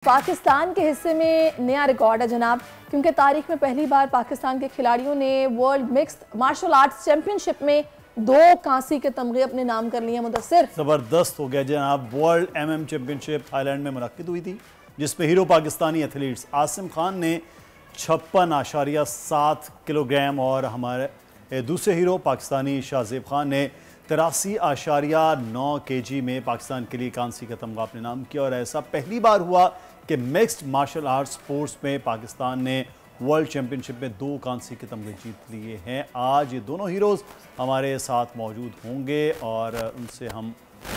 पाकिस्तान के हिस्से में नया रिकॉर्ड है जनाब, क्योंकि तारीख में पहली बार पाकिस्तान के खिलाड़ियों ने world mixed martial arts championship में 2 कांसी के तमगे अपने नाम कर लिए। मुदस्सिर, ज़बरदस्त हो गया जनाब। वर्ल्ड एमएम चैंपियनशिप थाईलैंड में मुनक्किद हुई थी, जिसमें हीरो पाकिस्तानी एथलीट्स आसिम खान ने 56.7 किलोग्राम और हमारे दूसरे हीरो पाकिस्तानी शाहजेब खान ने 83.9 kg में पाकिस्तान के लिए कांसी का तमगा अपने नाम किया। और ऐसा पहली बार हुआ कि मिक्स्ड मार्शल आर्ट स्पोर्ट्स में पाकिस्तान ने वर्ल्ड चैंपियनशिप में 2 कांसी के तमगे जीत लिए हैं। आज ये दोनों हीरोज़ हमारे साथ मौजूद होंगे और उनसे हम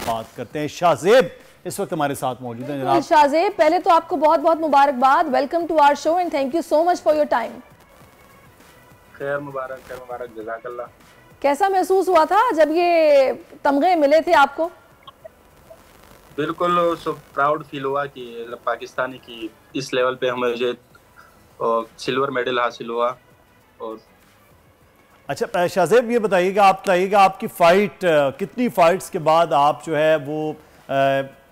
बात करते हैं। शाहजेब इस वक्त हमारे साथ मौजूद हैं। जनाब शाहजेब, पहले तो आपको बहुत बहुत मुबारकबाद, welcome to our show and thank you so much for your time. खैर मुबारक, जज़ाकल्लाह। कैसा महसूस हुआ था जब ये तमगे मिले थे आपको? बिल्कुल सो प्राउड फील हुआ कि पाकिस्तानी की इस लेवल पे मुझे सिल्वर मेडल हासिल हुआ। और अच्छा शाहजेब, ये बताइएगा आपकी फ़ाइट कितनी फ़ाइट्स के बाद आप जो है वो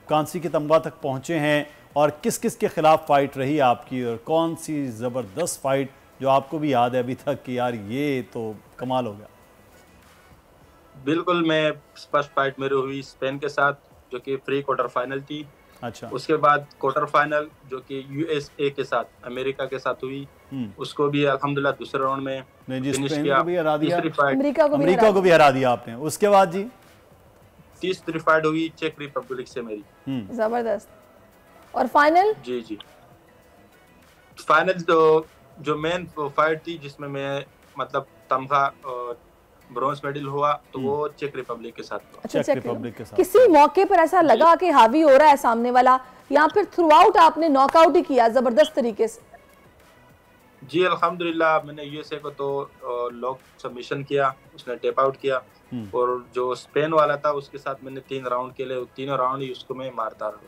कांसी के तमगा तक पहुँचे हैं और किस किस के ख़िलाफ़ फ़ाइट रही आपकी, और कौन सी ज़बरदस्त फ़ाइट जो आपको भी याद है अभी तक कि यार ये तो कमाल हो गया? बिल्कुल, मैं फर्स्ट फाइट मेरी हुई स्पेन के साथ, जो कि प्री क्वार्टर फाइनल थी। अच्छा। उसके बाद क्वार्टर फाइनल जो कि यूएसए के साथ, अमेरिका के साथ हुई, उसको भी अल्हम्दुलिल्लाह दूसरे राउंड में फिनिश किया। को भी हरा दिया, अमेरिका को भी हरा दिया आपने। उसके बाद जी तीसरी फाइट हुई चेक रिपब्लिक से मेरी। जबरदस्त। और फाइनल? जी फाइनल जो मेन फाइट थी जिसमें मैं मतलब तमगा ब्रॉन्ज मेडल हुआ, तो वो चेक रिपब्लिक के साथ हुआ। अच्छा, चेक रिपब्लिक के साथ। किसी मौके पर ऐसा लगा कि हावी हो रहा है सामने वाला, या फिर थ्रू आउट आपने नॉकआउट ही किया जबरदस्त तरीके से? जी अल्हम्दुलिल्लाह, मैंने यूएसए को तो लॉक सबमिशन किया, उसने टेप आउट किया। और जो स्पेन वाला था उसके साथ मैंने 3 राउंड के लिए, तीनों राउंड ही उसको मैं मारता रहा।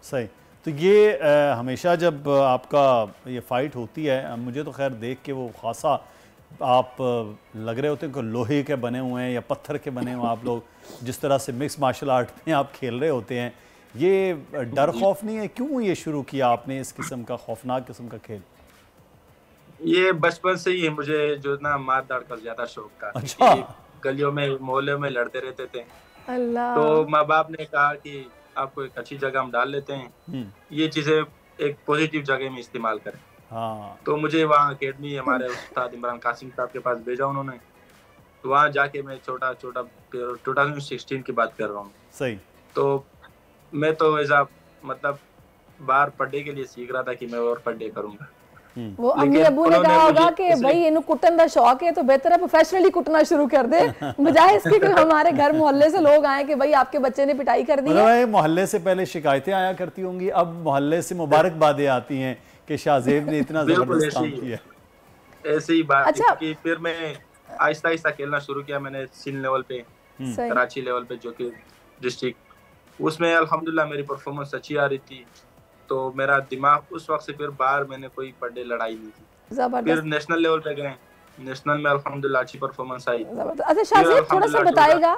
सही। तो ये हमेशा जब आपका ये फ़ाइट होती है, मुझे तो खैर देख के वो खासा आप लग रहे होते हैं कि लोहे के बने हुए हैं या पत्थर के बने हुए आप लोग, जिस तरह से मिक्स मार्शल आर्ट में आप खेल रहे होते हैं। ये डर खौफ नहीं है? क्यों ये शुरू किया आपने इस किस्म का खौफनाक किस्म का खेल? ये बचपन से ही मुझे जो ना मार दाड़ का ज्यादा शौक था। अच्छा। गलियों में मोहल्ले में लड़ते रहते थे। अल्लाह। तो माँ बाप ने कहा कि आपको एक अच्छी जगह हम डाल लेते हैं, ये चीजें एक पॉजिटिव जगह में इस्तेमाल करें। हाँ। तो मुझे वहाँ अकेडमी हमारे उस्ताद इमरान कासिम साहब के पास भेजा उन्होंने। तो वहाँ जाके मैं छोटा 2016 की बात कर रहा हूँ। सही। तो मैं तो ऐसा मतलब बार पर डे के लिए सीख रहा था कि मैं और पर डे करूंगा। वो अम्मी अबू ने कहा होगा कि भाई इन्हें कुटन का शौक है तो बेहतर है प्रोफेशनली कुटना शुरू कर दे, बजाय इसके कि हमारे घर मोहल्ले से लोग आए कि भाई आपके बच्चे ने पिटाई कर दी है। मोहल्ले से पहले शिकायतें आया करती होंगी, अब मोहल्ले से मुबारकबादें आती हैं कि शाहजेब ने इतना जबरदस्त काम किया। ऐसी ही बात। अच्छा। कि फिर मैं आहिस्ता आहिस्ता खेलना शुरू किया। मैंने सिंध लेवल पे, कराची लेवल पे, जो कि डिस्ट्रिक्ट, उसमें अल्हम्दुलिल्लाह मेरी परफॉर्मेंस अच्छी आ रही थी। तो मेरा दिमाग उस वक्त से फिर बाहर मैंने कोई बर्थडे लड़ाई नहीं की। फिर नेशनल लेवल पे गए, नेशनल में अल्हम्दुलिल्लाह अच्छी परफॉर्मेंस आई। अच्छा शाहजेब, थोड़ा सा बताइएगा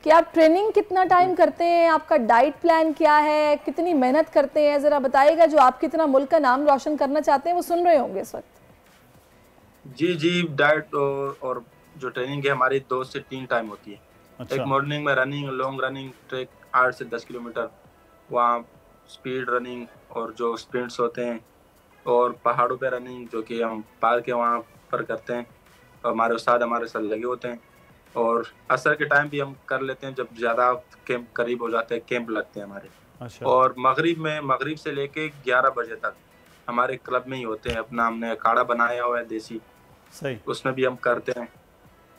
कि आप ट्रेनिंग कितना टाइम करते हैं, आपका डाइट प्लान क्या है, कितनी मेहनत करते हैं, जरा बताइएगा। जो आप कितना मुल्क का नाम रोशन करना चाहते हैं वो सुन रहे होंगे इस वक्त। जी डाइट और जो ट्रेनिंग है हमारी 2 से 3 टाइम होती है। अच्छा। एक मॉर्निंग में रनिंग, लॉन्ग रनिंग ट्रैक 8 से 10 किलोमीटर, वहाँ स्पीड रनिंग और जो स्प्रिंट्स होते हैं, और पहाड़ों पे रनिंग जो कि हम पार्क के वहाँ पर करते हैं। हमारे उस्ताद हमारे साथ लगे होते हैं। और असर के टाइम भी हम कर लेते हैं, जब ज़्यादा कैंप करीब हो जाते हैं, कैंप लगते हैं हमारे। अच्छा। और मगरिब से लेके 11 बजे तक हमारे क्लब में ही होते हैं। अपना हमने अखाड़ा बनाया हुआ है देसी, सही, उसमें भी हम करते हैं।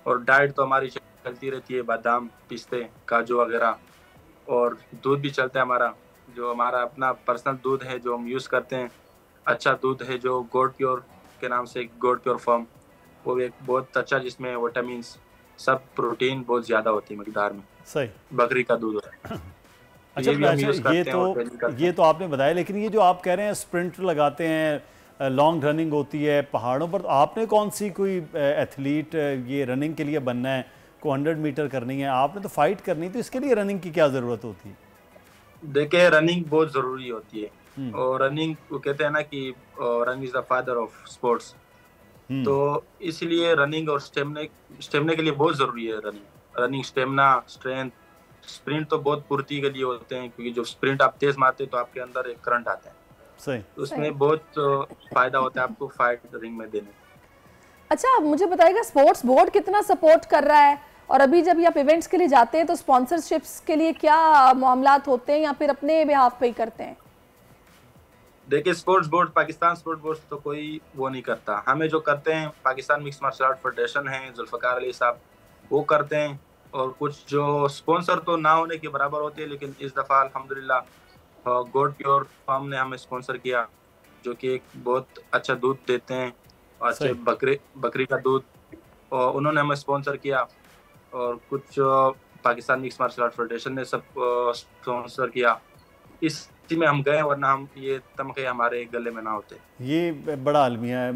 और डाइट तो हमारी चलती रहती है, बादाम, पिस्ते, काजू वगैरह। और दूध भी चलता है हमारा, जो हमारा अपना पर्सनल दूध है जो हम यूज़ करते हैं। अच्छा दूध है जो गोड प्योर के नाम से, गोड प्योर फॉर्म, वो एक बहुत अच्छा, जिसमें विटामिन सब, प्रोटीन बहुत ज़्यादा होती है मकदार में। सही, बकरी का दूध है। अच्छा, ये तो आपने बताया, लेकिन ये जो आप कह रहे हैं स्प्रिंट लगाते हैं, लॉन्ग रनिंग होती है पहाड़ों पर, तो आपने कौन सी कोई एथलीट ये रनिंग के लिए बनना है, को 100 मीटर करनी है, आपने तो फाइट करनी है, तो इसके लिए रनिंग की क्या ज़रूरत होती है? देखिए रनिंग बहुत ज़रूरी होती है। और रनिंग वो कहते हैं ना कि running is the father of sports, तो इसलिए रनिंग और स्टेमिना के लिए बहुत जरूरी है रनिंग स्टेमिना स्ट्रेंथ। स्प्रिंट तो बहुत पूर्ति के लिए होते हैं, क्योंकि जब स्प्रिंट आप तेज मारते हैं तो आपके अंदर एक करंट आता है, सही, तो उसमें बहुत फायदा होता है आपको फाइट रिंग में देने। अच्छा, मुझे बताइएगा स्पोर्ट्स बोर्ड कितना सपोर्ट कर रहा है, और अभी जब आप इवेंट्स के लिए जाते हैं तो स्पॉन्सरशिप्स के लिए क्या मामलात होते हैं या फिर अपने बिहाफ पे ही करते हैं? देखिए, sports board, Pakistan sports board तो कोई वो नहीं करता। हमें जो करते हैं Pakistan mix martial art federation है, जुल्फकार अली साहब, वो करते हैं। और कुछ जो स्पॉन्सर तो ना होने के बराबर होते हैं, लेकिन इस दफ़ा अल्हम्दुलिल्लाह गोड प्योर फार्म ने हमें स्पॉन्सर किया, जो कि एक बहुत अच्छा दूध देते हैं, अच्छे बकरी का दूध, और उन्होंने हमें स्पॉन्सर किया। और कुछ Pakistan mix martial art federation ने सब स्पॉन्सर किया, इसी में हम गए, वरना हम ये तमगे हमारे गले में ना होते। ये बड़ा अलमिया है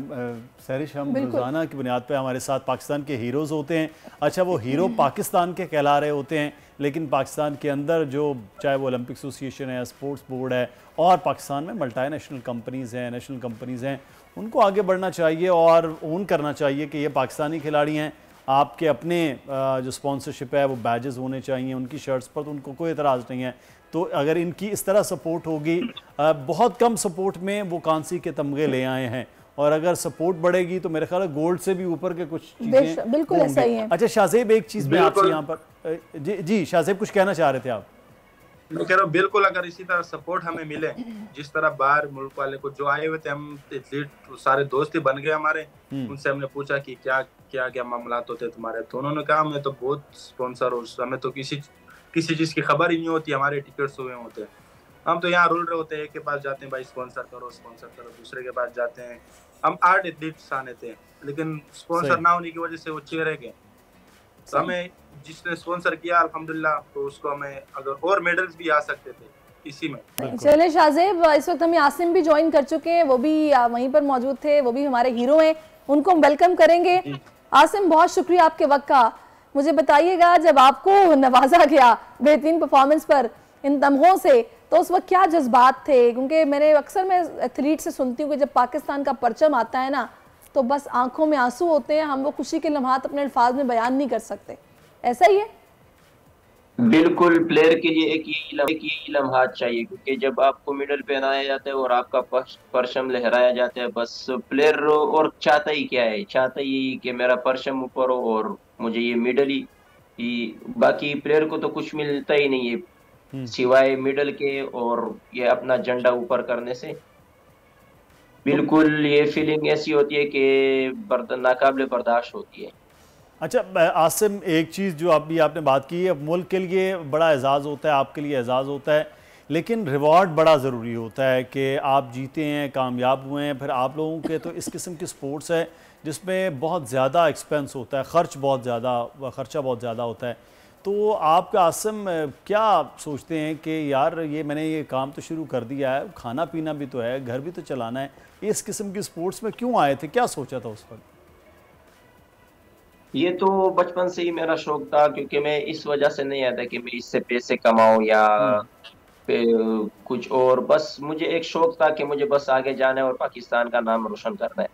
सहरिश, हम रोज़ाना की बुनियाद पे हमारे साथ पाकिस्तान के हीरोज़ होते हैं। अच्छा, वो हीरो पाकिस्तान के कहला रहे होते हैं, लेकिन पाकिस्तान के अंदर जो चाहे वो ओलंपिक एसोसिएशन है, स्पोर्ट्स बोर्ड है, और पाकिस्तान में मल्टीनेशनल कंपनीज़ हैं, नेशनल कंपनीज़ हैं, उनको आगे बढ़ना चाहिए और ओन करना चाहिए कि ये पाकिस्तानी खिलाड़ी हैं। आपके अपने जो स्पॉन्सरशिप है वो बैजेस होने चाहिए उनकी शर्ट्स पर, तो उनको कोई एतराज़ नहीं है। तो अगर इनकी इस तरह सपोर्ट होगी, बहुत कम सपोर्ट में वो कांसी के तमगे ले आए हैं, और अगर सपोर्ट बढ़ेगी तो मेरे ख्याल है गोल्ड से भी ऊपर के कुछ चीज़ें बिल्कुल ऐसा ही है। अच्छा शाहजेब, एक चीज़ मैं आपसे यहाँ पर जी शाहजेब कुछ कहना चाह रहे थे आप? मैं कह रहा हूँ बिल्कुल, अगर इसी तरह सपोर्ट हमें मिले, जिस तरह बाहर मुल्क वाले को जो आए हुए थे, हम एथलीट सारे दोस्त ही बन गए हमारे, उनसे हमने पूछा कि क्या क्या क्या मामलात होते तुम्हारे, तो उन्होंने कहा हमें तो बहुत स्पॉन्सर, और हमें तो किसी चीज की खबर ही नहीं होती, हमारे टिकट्स हुए होते हैं, हम तो यहाँ रुल रहे होते हैं, एक के पास जाते हैं भाई स्पॉन्सर करो, दूसरे के पास जाते हैं। हम 8 एथलीट्स आने थे, लेकिन स्पॉन्सर ना होने की वजह से वो चेहरे गए, तो हमें जिसने स्पॉन्सर किया अल्हम्दुलिल्लाह, तो उसको हमें अगर और मेडल्स भी आ सकते थे इसी में। चले शाहजेब, इस वक्त हमें आसिम भी ज्वाइन कर चुके हैं, वो भी वहीं पर मौजूद थे, वो भी हमारे हीरो हैं, उनको हम वेलकम करेंगे। आसिम, बहुत शुक्रिया आपके वक्त का। मुझे बताइएगा, जब आपको नवाजा गया बेहतरीन परफॉर्मेंस पर इन तमगों से, तो उस वक्त क्या जज्बात थे? क्योंकि मैंने अक्सर मैं एथलीट से सुनती हूँ कि जब पाकिस्तान का परचम आता है ना, तो बस आंखों में आंसू होते हैं, हम वो खुशी के लम्हात अपने अल्फाज में बयान नहीं कर सकते, ऐसा ही है? बिल्कुल, प्लेयर के लिए एक यही लम्हात चाहिए, क्योंकि जब आपको मेडल पहनाया जाता है और आपका परचम लहराया जाता है, बस प्लेयर और चाहता ही क्या है, चाहता ही कि मेरा परचम ऊपर हो और मुझे ये मेडल ही, बाकी प्लेयर को तो कुछ मिलता ही नहीं है सिवाय मेडल के, और ये अपना झंडा ऊपर करने से। बिल्कुल ये फीलिंग ऐसी होती है कि नाकाबिले बर्दाश्त होती है। अच्छा आसिम, एक चीज़ जो अभी आपने बात की है, मुल्क के लिए बड़ा एजाज़ होता है, आपके लिए एजाज़ होता है, लेकिन रिवॉर्ड बड़ा ज़रूरी होता है कि आप जीते हैं, कामयाब हुए हैं। फिर आप लोगों के तो इस किस्म की स्पोर्ट्स है जिसमें बहुत ज़्यादा एक्सपेंस होता है, खर्चा बहुत ज़्यादा होता है। तो आपका आसिम क्या सोचते हैं कि यार मैंने ये काम तो शुरू कर दिया है, खाना पीना भी तो है, घर भी तो चलाना है, इस किस्म की स्पोर्ट्स में क्यों आए थे, क्या सोचा था उस वक्त? ये तो बचपन से ही मेरा शौक था, क्योंकि मैं इस वजह से नहीं आता कि मैं इससे पैसे कमाऊं या कुछ और, बस मुझे एक शौक था कि मुझे बस आगे जाना है और पाकिस्तान का नाम रोशन करना है।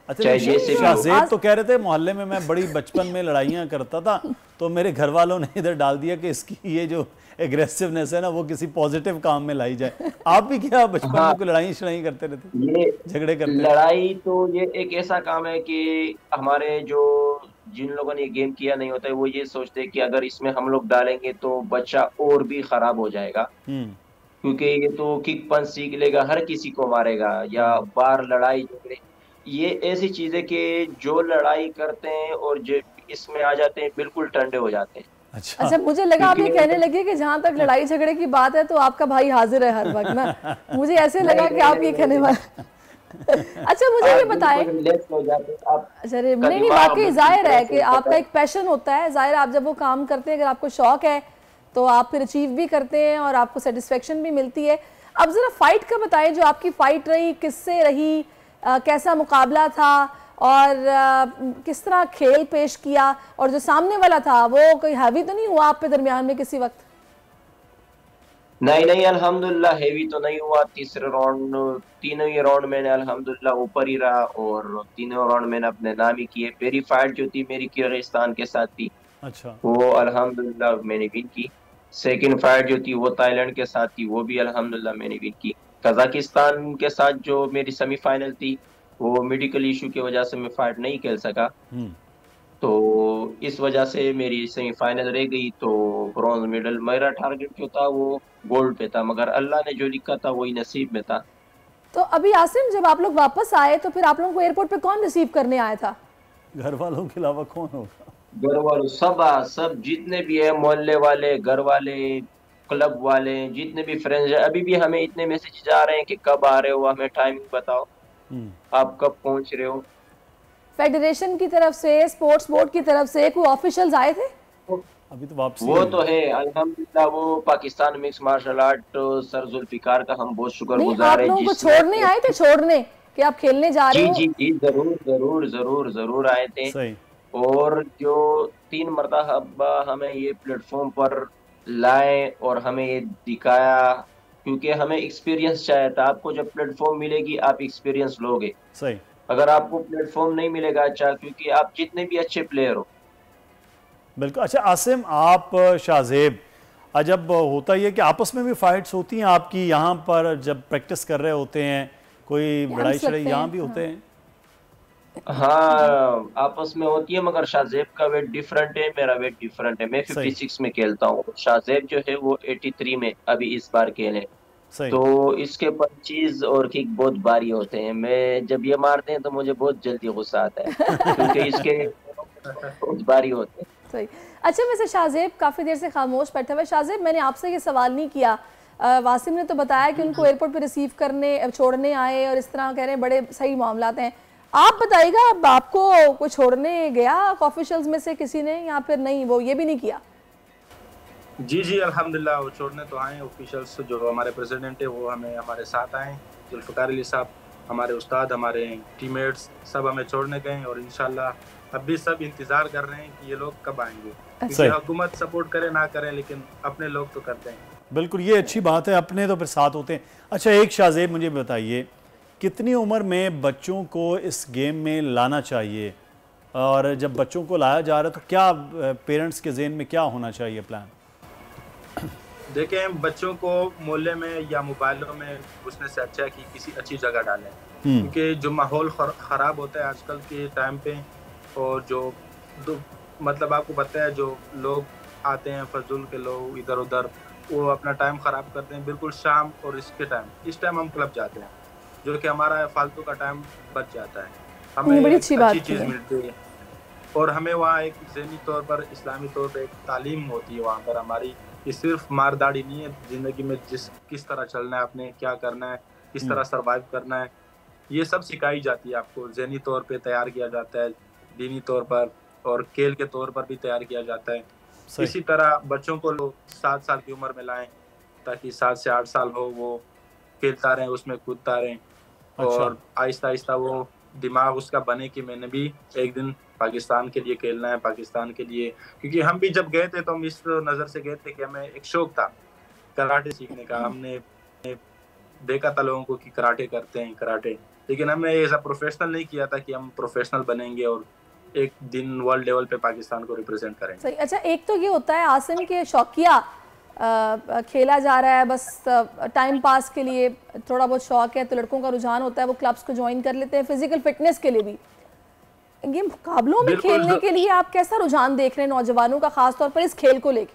अच्छा, शाहजेब तो कह रहे थे मोहल्ले में मैं बड़ी बचपन में लड़ाइयाँ करता था, तो मेरे घर वालों ने इधर डाल दिया कि इसकी ये जो एग्रेसिवनेस है ना वो किसी पॉजिटिव काम में लाई जाए। आप भी क्या बचपन में कोई लड़ाई शड़ाई करते रहते, ये झगड़े करते? लड़ाई तो ये एक ऐसा काम है कि हमारे जिन लोगों ने ये गेम किया नहीं होता है, वो ये सोचते हैं कि अगर इसमें हम लोग डालेंगे तो बच्चा और भी खराब हो जाएगा, क्योंकि ये तो किक पंच सीख लेगा, हर किसी को मारेगा, या बार लड़ाई झगड़े, ये ऐसी चीज है कि जो लड़ाई करते हैं और जो इसमें आ जाते हैं बिल्कुल ठंडे हो जाते हैं। अच्छा, मुझे लगा आप ये कहने लगे कि जहाँ तक लड़ाई झगड़े की बात है तो आपका भाई हाजिर है हर वक्त ना, मुझे ऐसे लगा कि आप ये कहने वाले। अच्छा, मुझे ये बताएं, अच्छा नहीं वाकई जाहिर है कि आपका एक पैशन होता है, जाहिर आप जब वो काम करते हैं, अगर आपको शौक है तो आप फिर अचीव भी करते हैं और आपको सेटिस्फेक्शन भी मिलती है। अब जरा फाइट का बताएं, जो आपकी फाइट रही, किससे रही, कैसा मुकाबला था और किस तरह खेल पेश किया, और जो सामने वाला था वो कोई हावी तो नहीं हुआ आप पे दरमियान में किसी वक्त? नहीं अल्हम्दुलिल्लाह हेवी तो नहीं हुआ। तीसरे राउंड, तीनों ही राउंड मैंने अल्हम्दुलिल्लाह ऊपर ही रहा और तीनों राउंड मैंने अपने नाम ही किए। पहली फाइट जो थी मेरी किर्गिस्तान के साथ थी, अच्छा, वो अल्हम्दुलिल्लाह मैंने विन की। सेकंड फाइट जो थी वो थाईलैंड के साथ थी, वो भी अल्हम्दुलिल्लाह मैंने विन की। कजाकिस्तान के साथ जो मेरी सेमीफाइनल थी, वो मेडिकल इशू की वजह से मैं फाइट नहीं खेल सका, तो इस वजह से मेरी सेमीफाइनल रह गई। तो ब्रॉन्ज मेडल मेरा टारगेट जो था वो गोल्ड पे था, मगर अल्लाह ने जो लिखा था वही नसीब में था। तो अभी आसिम, जब आप लोग वापस आए तो फिर आप लोगों को एयरपोर्ट पे कौन रिसीव करने आया था? घर वालों के अलावा कौन होगा? घर वालों सब जितने भी है, मोहल्ले वाले, घर वाले, क्लब वाले, जितने भी फ्रेंड्स हैं। अभी भी हमें इतने मैसेज आ रहे हैं कि कब आ रहे हो, हमें टाइमिंग बताओ, आप कब पहुंच रहे हो। फेडरेशन की तरफ से, स्पोर्ट्स बोर्ड की तरफ से कोई ऑफिशियल्स आए थे? अभी तो वापसी वो तो है अल्हम्दुलिल्लाह। वो Pakistan mix martial art sir Zulfikar का हम बहुत शुक्रगुजार हैं। आप लोगों को छोड़ने आए थे, छोड़ने कि आप खेलने जा रहे हो? जी जरूर आए थे। सही। और जो 3 मरतबा हमें ये प्लेटफॉर्म पर लाए और हमें ये दिखाया, क्योंकि हमें एक्सपीरियंस चाहिए था। आपको जब प्लेटफॉर्म मिलेगी आप एक्सपीरियंस लोगे। सही। अगर आपको प्लेटफॉर्म नहीं मिलेगा अच्छा, क्योंकि आप जितने भी अच्छे प्लेयर हो। बिल्कुल। अच्छा आसिम, आप शाहजेब, जब होता ही है कि आपस में भी फाइट्स होती हैं आपकी यहाँ पर जब प्रैक्टिस कर रहे होते हैं, कोई लड़ाई शड़ाई यहाँ भी होते हैं? हाँ आपस में होती है, मगर शाहजेब का वेट डिफरेंट है, मेरा वेट डिफरेंट है। मैं 56 में खेलता हूँ, शाहजेब जो है वो 83 में अभी इस बार खेले। तो इसके पंचीज और किक बहुत भारी होते हैं। मैं जब ये मारते हैं तो मुझे बहुत जल्दी गुस्सा आता है क्योंकि इसके बहुत भारी होते हैं। सही। अच्छा, वैसे शाहजेब काफ़ी देर से खामोश बैठा हुआ है। शाहजेब, मैंने आपसे ये सवाल नहीं किया, वासिम ने तो बताया कि उनको एयरपोर्ट पे रिसीव करने, छोड़ने आए और इस तरह कह रहे हैं बड़े सही मामलात हैं। आप बताइएगा, अब आपको कोई छोड़ने गया ऑफिशियल्स में से किसी ने, या फिर नहीं, वो ये भी नहीं किया? जी अल्हम्दुलिल्लाह वो छोड़ने तो आए ऑफिशियल्स। जो हमारे प्रेसिडेंट है वो हमें हमारे साथ आए, जुल्फ़िकार अली साहब, हमारे उस्ताद, हमारे टीममेट्स सब हमें छोड़ने गए। और इंशाल्लाह अब भी सब इंतज़ार कर रहे हैं कि ये लोग कब आएंगे, क्योंकि हुकूमत सपोर्ट करे ना करे लेकिन अपने लोग तो करते हैं। बिल्कुल, ये अच्छी बात है, अपने तो फिर साथ होते हैं। अच्छा एक शाहजेब मुझे बताइए, कितनी उम्र में बच्चों को इस गेम में लाना चाहिए, और जब बच्चों को लाया जा रहा है तो क्या पेरेंट्स के ज़हन में क्या होना चाहिए प्लान? देखें, बच्चों को मोहल्ले में या मोबाइलों में घुसने से अच्छा है कि किसी अच्छी जगह डालें, क्योंकि जो माहौल ख़राब होता है आजकल के टाइम पे, और जो मतलब आपको पता है जो लोग आते हैं फजूल के लोग इधर उधर, वो अपना टाइम ख़राब करते हैं बिल्कुल शाम और इस टाइम हम क्लब जाते हैं, जो कि हमारा फालतू का टाइम बच जाता है। हमें बड़ी अच्छी चीज़ मिलती है और हमें वहाँ एक ज़हनी तौर पर, इस्लामी तौर पर एक तालीम होती है वहाँ पर हमारी, कि सिर्फ मारदाड़ी नहीं है, ज़िंदगी में किस तरह चलना है, आपने क्या करना है, किस तरह सर्वाइव करना है, ये सब सिखाई जाती है आपको। ज़हनी तौर पे तैयार किया जाता है, दीनी तौर पर और खेल के तौर पर भी तैयार किया जाता है। इसी तरह बच्चों को लोग 7 साल की उम्र में लाएं, ताकि 7 से 8 साल हो वो खेलता रहें, उसमें कूदता रहें। और आहिस्ता आहिस्ता वो दिमाग उसका बने कि मैंने भी एक दिन पाकिस्तान के लिए खेलना है, पाकिस्तान के लिए। क्योंकि हम भी जब गए थे तो हम इस नज़र से गए थे कि हमें एक शौक था कराटे सीखने का। हमने देखा था लोगों को कि कराटे करते हैं कराटे, लेकिन हमने ऐसा प्रोफेशनल नहीं किया था कि हम प्रोफेशनल बनेंगे और एक दिन वर्ल्ड लेवल पे पाकिस्तान को रिप्रेजेंट करेंगे। सही। अच्छा, एक तो ये होता है आसिम के शौकिया खेला जा रहा है बस टाइम पास के लिए, थोड़ा बहुत शौक है तो लड़कों का रुझान होता है, वो क्लब्स को ज्वाइन कर लेते हैं फिजिकल फिटनेस के लिए भी। ये मुकाबलों में खेलने के लिए आप कैसा रुझान देख रहे हैं नौजवानों का, खासतौर पर इस खेल को लेकर?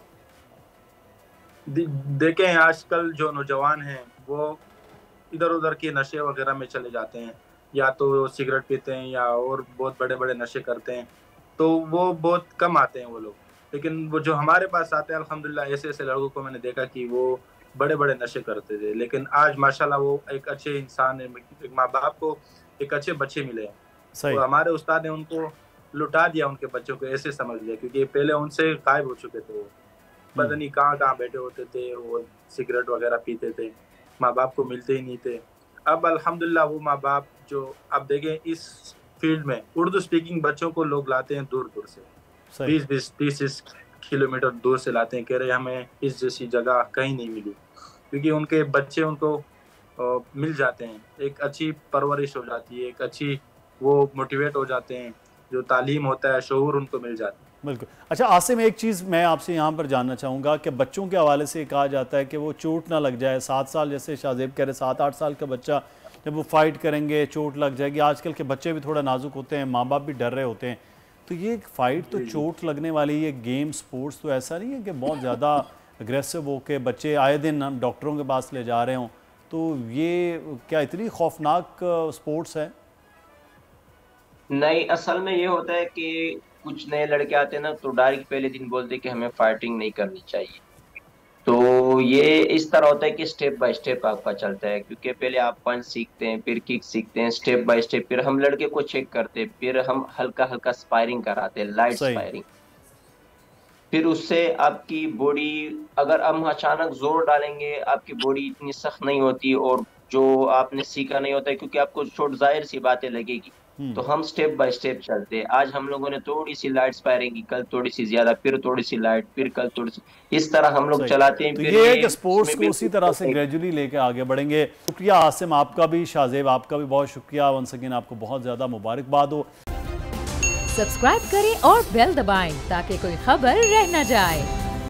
देखें, आजकल जो नौजवान हैं वो इधर उधर के नशे वगैरह में चले जाते हैं, या तो सिगरेट पीते हैं या और बहुत बड़े बड़े नशे करते हैं, तो वो बहुत कम आते हैं वो लोग। लेकिन वो जो हमारे पास आते हैं अल्हम्दुलिल्लाह, ऐसे ऐसे लड़कों को मैंने देखा कि वो बड़े बड़े नशे करते थे, लेकिन आज माशाल्लाह वो एक अच्छे इंसान है। एक माँ बाप को एक अच्छे बच्चे मिले हैं, तो हमारे उस्ताद ने उनको लुटा दिया, उनके बच्चों को ऐसे समझ लिया, क्योंकि पहले उनसे गायब हो चुके थे। वो पता नहीं कहाँ कहाँ बैठे होते थे, वो सिगरेट वगैरह पीते थे, माँ बाप को मिलते ही नहीं थे। अब अल्हम्दुलिल्लाह वो माँ बाप जो, अब देखें इस फील्ड में उर्दू स्पीकिंग बच्चों को लोग लाते हैं दूर दूर से, 20-30 किलोमीटर दूर से लाते हैं, कह रहे हमें इस जैसी जगह कहीं नहीं मिली। क्योंकि उनके बच्चे उनको मिल जाते हैं, एक अच्छी परवरिश हो जाती है, एक अच्छी वो मोटिवेट हो जाते हैं, जो तालीम होता है शऊर उनको मिल जाता है। बिल्कुल। अच्छा आसिम, एक चीज़ मैं आपसे यहाँ पर जानना चाहूँगा कि बच्चों के हवाले से कहा जाता है कि वो चोट ना लग जाए। 7 साल, जैसे शाहजेब कह रहे, 7-8 साल का बच्चा जब वो फाइट करेंगे चोट लग जाएगी। आजकल के बच्चे भी थोड़ा नाजुक होते हैं, माँ बाप भी डर रहे होते हैं। तो ये फाइट तो चोट लगने वाली, ये गेम स्पोर्ट्स तो ऐसा नहीं है कि बहुत ज़्यादा अग्रेसिव हो के बच्चे आए दिन हम डॉक्टरों के पास ले जा रहे हों। तो ये क्या इतनी खौफनाक स्पोर्ट्स है? नहीं, असल में ये होता है कि कुछ नए लड़के आते हैं ना, तो डायरेक्ट पहले दिन बोलते हैं कि हमें फाइटिंग नहीं करनी चाहिए। तो ये इस तरह होता है कि स्टेप बाय स्टेप आपका चलता है, क्योंकि पहले आप पंच सीखते हैं, फिर किक सीखते हैं, स्टेप बाय स्टेप। फिर हम लड़के को चेक करते हैं, फिर हम हल्का हल्का स्पायरिंग कराते हैं, लाइट स्पायरिंग। फिर उससे आपकी बॉडी, अगर हम अचानक जोर डालेंगे, आपकी बॉडी इतनी सख्त नहीं होती और जो आपने सीखा नहीं होता है, क्योंकि आपको चोट जाहिर सी बातें लगेगी। तो हम स्टेप बाय स्टेप चलते हैं। आज हम लोगों ने थोड़ी सी लाइट स्पायरिंग की, कल थोड़ी सी ज्यादा, फिर थोड़ी सी लाइट, फिर कल थोड़ी सी, इस तरह हम लोग चलाते हैं। तो ये है कि स्पोर्ट्स को उसी तरह से ग्रेजुअली लेके आगे बढ़ेंगे। शुक्रिया आसिम, आपका भी, शाहजेब आपका भी बहुत शुक्रिया। वंस अगेन आपको बहुत ज़्यादा मुबारकबाद हो। सब्सक्राइब करें और बेल दबाएं ताकि कोई खबर रह न जाए।